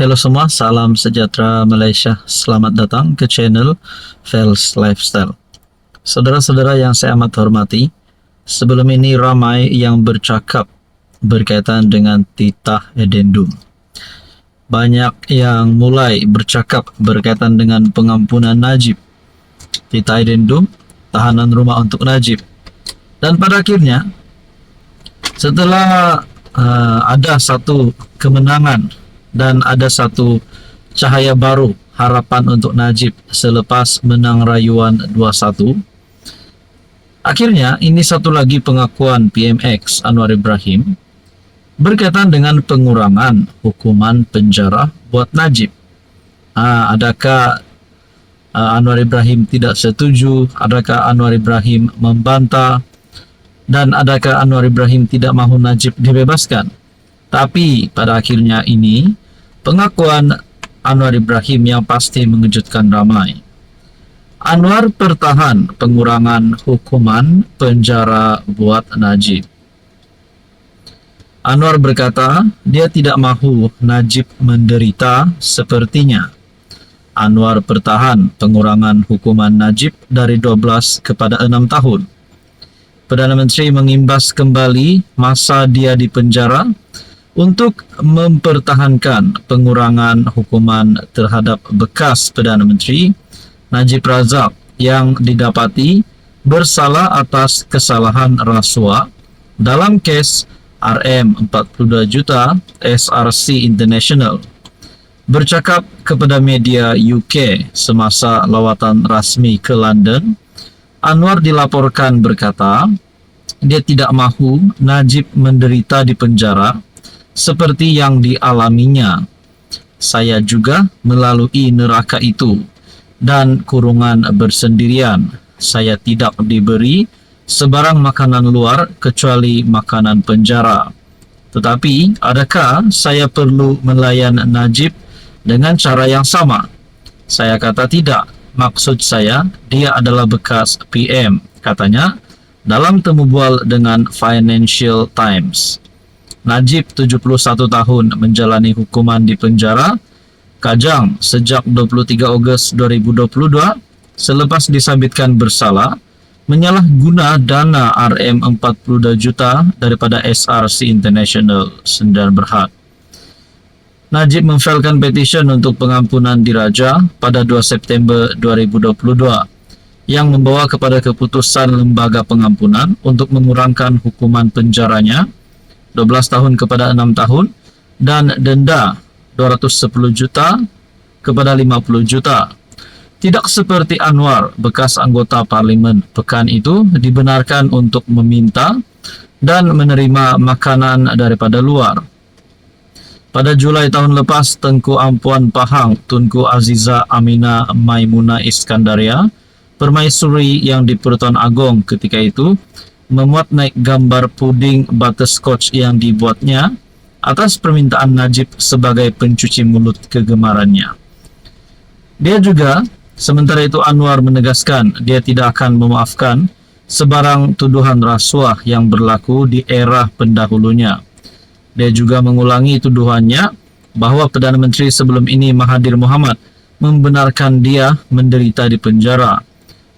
Halo semua, salam sejahtera Malaysia. Selamat datang ke channel Fels Lifestyle. Saudara-saudara yang saya amat hormati, sebelum ini ramai yang bercakap berkaitan dengan titah edendum. Banyak yang mulai bercakap berkaitan dengan pengampunan Najib, titah edendum, tahanan rumah untuk Najib. Dan pada akhirnya, setelah ada satu kemenangan dan ada satu cahaya baru harapan untuk Najib selepas menang rayuan 2-1. Akhirnya ini satu lagi pengakuan PMX Anwar Ibrahim berkaitan dengan pengurangan hukuman penjara buat Najib. Adakah Anwar Ibrahim tidak setuju? Adakah Anwar Ibrahim membantah? Dan adakah Anwar Ibrahim tidak mahu Najib dibebaskan? Tapi pada akhirnya ini pengakuan Anwar Ibrahim yang pasti mengejutkan ramai. Anwar pertahan pengurangan hukuman penjara buat Najib. Anwar berkata dia tidak mahu Najib menderita sepertinya. Anwar pertahan pengurangan hukuman Najib dari 12 kepada 6 tahun. Perdana Menteri mengimbas kembali masa dia di penjara untuk mempertahankan pengurangan hukuman terhadap bekas Perdana Menteri Najib Razak yang didapati bersalah atas kesalahan rasuah dalam kes RM42 juta SRC International. Bercakap kepada media UK semasa lawatan rasmi ke London, Anwar dilaporkan berkata dia tidak mahu Najib menderita di penjara seperti yang dialaminya. Saya juga melalui neraka itu dan kurungan bersendirian. Saya tidak diberi sebarang makanan luar kecuali makanan penjara. Tetapi adakah saya perlu melayan Najib dengan cara yang sama? Saya kata tidak. Maksud saya, dia adalah bekas PM, katanya dalam temu bual dengan Financial Times. Najib 71 tahun menjalani hukuman di penjara Kajang sejak 23 Ogos 2022 selepas disabitkan bersalah menyalahguna dana RM42 juta daripada SRC International Sdn Bhd. Najib memfailkan petisyen untuk pengampunan diraja pada 2 September 2022 yang membawa kepada keputusan lembaga pengampunan untuk mengurangkan hukuman penjaranya 12 tahun kepada 6 tahun dan denda 210 juta kepada 50 juta. Tidak seperti Anwar, bekas anggota parlimen pekan itu dibenarkan untuk meminta dan menerima makanan daripada luar. Pada Julai tahun lepas, Tengku Ampuan Pahang, Tunku Aziza Amina Maimuna Iskandaria, permaisuri yang di Pertuan Agong ketika itu, memuat naik gambar puding butterscotch yang dibuatnya atas permintaan Najib sebagai pencuci mulut kegemarannya. Dia juga, sementara itu Anwar menegaskan dia tidak akan memaafkan sebarang tuduhan rasuah yang berlaku di era pendahulunya. Dia juga mengulangi tuduhannya bahawa Perdana Menteri sebelum ini Mahathir Mohamad membenarkan dia menderita di penjara.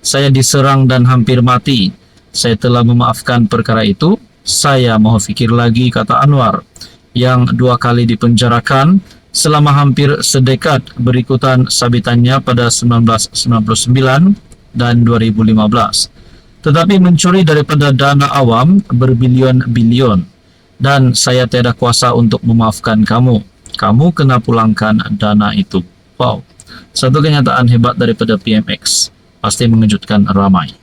Saya diserang dan hampir mati. Saya telah memaafkan perkara itu. Saya mahu fikir lagi, kata Anwar, yang 2 kali dipenjarakan selama hampir sedekad berikutan sabitannya pada 1999 dan 2015. Tetapi mencuri daripada dana awam berbilion-bilion. Dan saya tiada kuasa untuk memaafkan kamu. Kamu kena pulangkan dana itu. Wow, satu kenyataan hebat daripada PMX. Pasti mengejutkan ramai.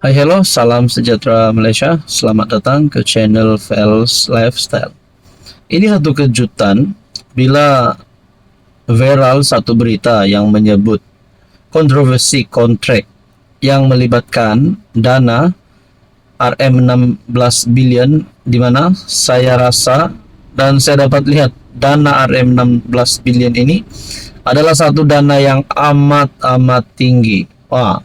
Hai, hello, salam sejahtera Malaysia. Selamat datang ke channel Fels Lifestyle. Ini satu kejutan bila viral satu berita yang menyebut kontroversi kontrak yang melibatkan dana RM16 bilion, di mana saya rasa dan saya dapat lihat dana RM16 bilion ini adalah satu dana yang amat tinggi. Wah.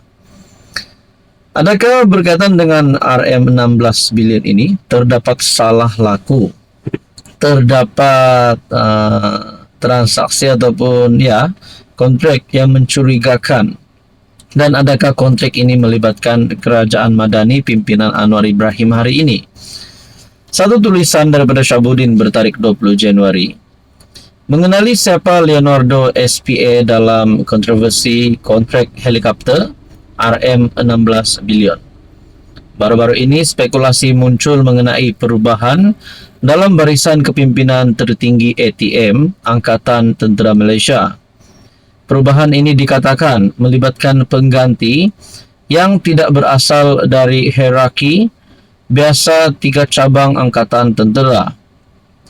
Adakah berkaitan dengan RM16 bilion ini terdapat salah laku? Terdapat transaksi ataupun kontrak yang mencurigakan? Dan adakah kontrak ini melibatkan kerajaan Madani pimpinan Anwar Ibrahim hari ini? Satu tulisan daripada Syahabudin bertarikh 20 Januari. Mengenali siapa Leonardo SPA dalam kontroversi kontrak helikopter RM16 bilion. Baru-baru ini spekulasi muncul mengenai perubahan dalam barisan kepimpinan tertinggi ATM Angkatan Tentera Malaysia. Perubahan ini dikatakan melibatkan pengganti yang tidak berasal dari hierarki biasa 3 cabang Angkatan Tentera.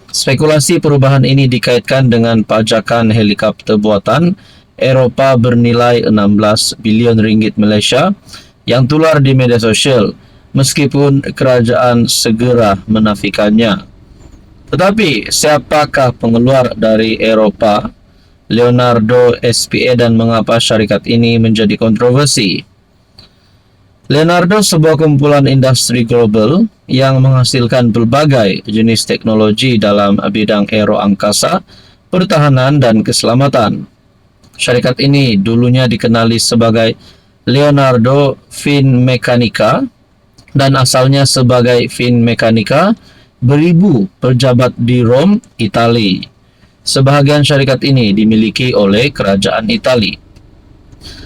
Spekulasi perubahan ini dikaitkan dengan pajakan helikopter buatan Eropah bernilai 16 bilion ringgit Malaysia yang tular di media sosial, meskipun kerajaan segera menafikannya. Tetapi siapakah pengeluar dari Eropah Leonardo SPA dan mengapa syarikat ini menjadi kontroversi? Leonardo sebuah kumpulan industri global yang menghasilkan berbagai jenis teknologi dalam bidang aero angkasa, pertahanan dan keselamatan. Syarikat ini dulunya dikenali sebagai Leonardo Finmeccanica dan asalnya sebagai Finmeccanica beribu pejabat di Rome, Italia. Sebahagian syarikat ini dimiliki oleh kerajaan Italia.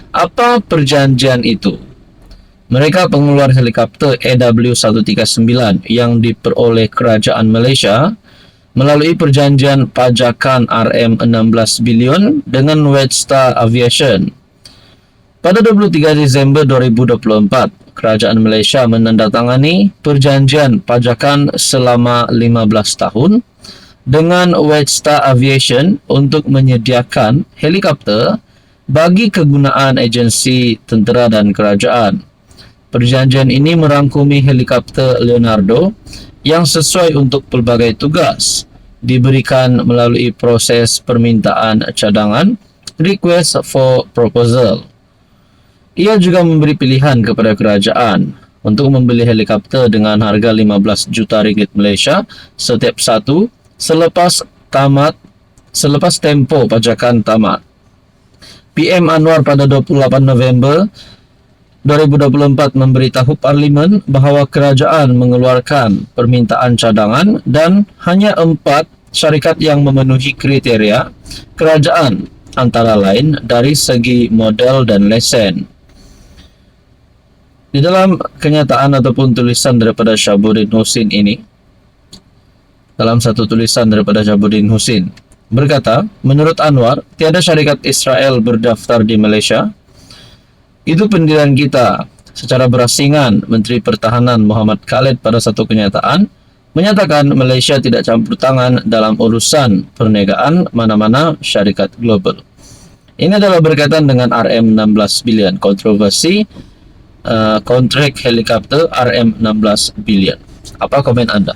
Apa perjanjian itu? Mereka pengeluar helikopter AW139 yang diperoleh kerajaan Malaysia melalui perjanjian pajakan RM16 bilion dengan Wedstar Aviation. Pada 23 Disember 2024, kerajaan Malaysia menandatangani perjanjian pajakan selama 15 tahun dengan Wedstar Aviation untuk menyediakan helikopter bagi kegunaan agensi tentera dan kerajaan. Perjanjian ini merangkumi helikopter Leonardo yang sesuai untuk pelbagai tugas, diberikan melalui proses permintaan cadangan, request for proposal. Ia juga memberi pilihan kepada kerajaan untuk membeli helikopter dengan harga 15 juta ringgit Malaysia setiap satu selepas tempoh pajakan tamat. PM Anwar pada 28 November 2024 memberitahu Parlimen bahawa kerajaan mengeluarkan permintaan cadangan dan hanya 4 syarikat yang memenuhi kriteria kerajaan, antara lain dari segi model dan lesen. Di dalam kenyataan ataupun tulisan daripada Syahabudin Husin ini, dalam satu tulisan daripada Syahabudin Husin berkata, menurut Anwar, tiada syarikat Israel berdaftar di Malaysia. Itu pendirian kita. Secara berasingan, Menteri Pertahanan Muhammad Khalid pada satu kenyataan menyatakan Malaysia tidak campur tangan dalam urusan perniagaan mana-mana syarikat global. Ini adalah berkaitan dengan RM16 bilion, kontroversi kontrak helikopter RM16 bilion. Apa komen Anda?